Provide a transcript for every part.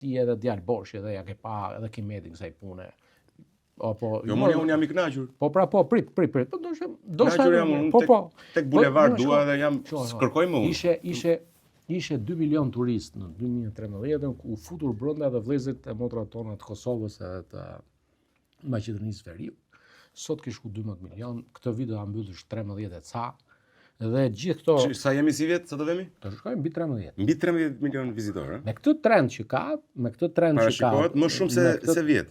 ti edhe djalë Borshi edhe ja ke pa edhe Kimeti kësaj pune. Jo, unë jam i kënaqur. Prit. Kënaqur jam unë tek bulevard dua dhe jam kërkoj më unë. Ishe 2 milion turistë në 2013 u futur brenda dhe vëllezërit e motrat tona të Kosovës edhe të Maqedonisë Veriut. Sot ke shku 12 milion, këtë vit do ta mbyllësh 13 e ca. Dhe gjithë këto sa jemi si vjet, sa do vemi? Do shkojmë mbi 13. Mbi 13 milion vizitorë. Me këtë trend që ka, parashikohet më shumë se vjet.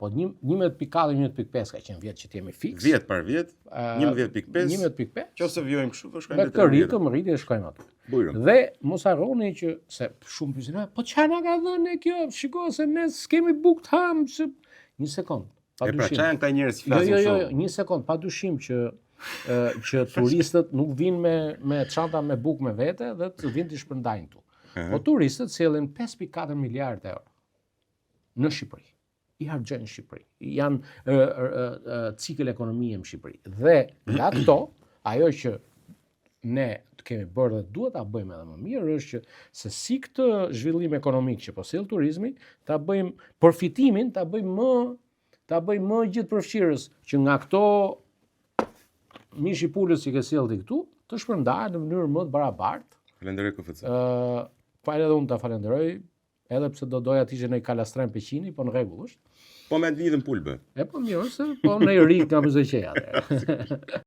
Po 11.4, 11.5 ka qenë vjet që t'jemi fiks. Vjet par vjet, 11.5. 11.5. Qofse vjojmë kështu, do shkojmë me këtë ritëm rritje shkojmë aty. Dhe mos harroni që se shumë pyesin, po çfarë na ka dhënë kjo? Shiko se ne s'kemi bukë të ham, një sekond. E pra çfarë janë këta njerëz që flasin kështu? Jo, një sekond, padyshim që turistët nuk vinë me çanta me bukë me vete dhe të vinë të shpërndajnë tu. Po turistët sjellin 5.4 miliardë euro në Shqipëri. I harxojnë në Shqipëri. Janë cikël ekonomie në Shqipëri. Dhe nga këto, ajo që ne kemi bërë dhe duhet ta bëjmë edhe më mirë është që se si këtë zhvillim ekonomik që po sjell turizmi, ta bëjmë përfitimin, ta bëjmë më gjithëpërfshirës që nga këto mish i pulës që ke sjellti këtu, të shpërndahet në mënyrë më të barabartë. Falenderoj KFC. Falë edhe unë ta falenderoj, edhe pse do doja të ishte në kalastren peqini, po në rregull është. Po me të njëjtën pulbë. Po mirë, se po në rik nga mëzëqeja.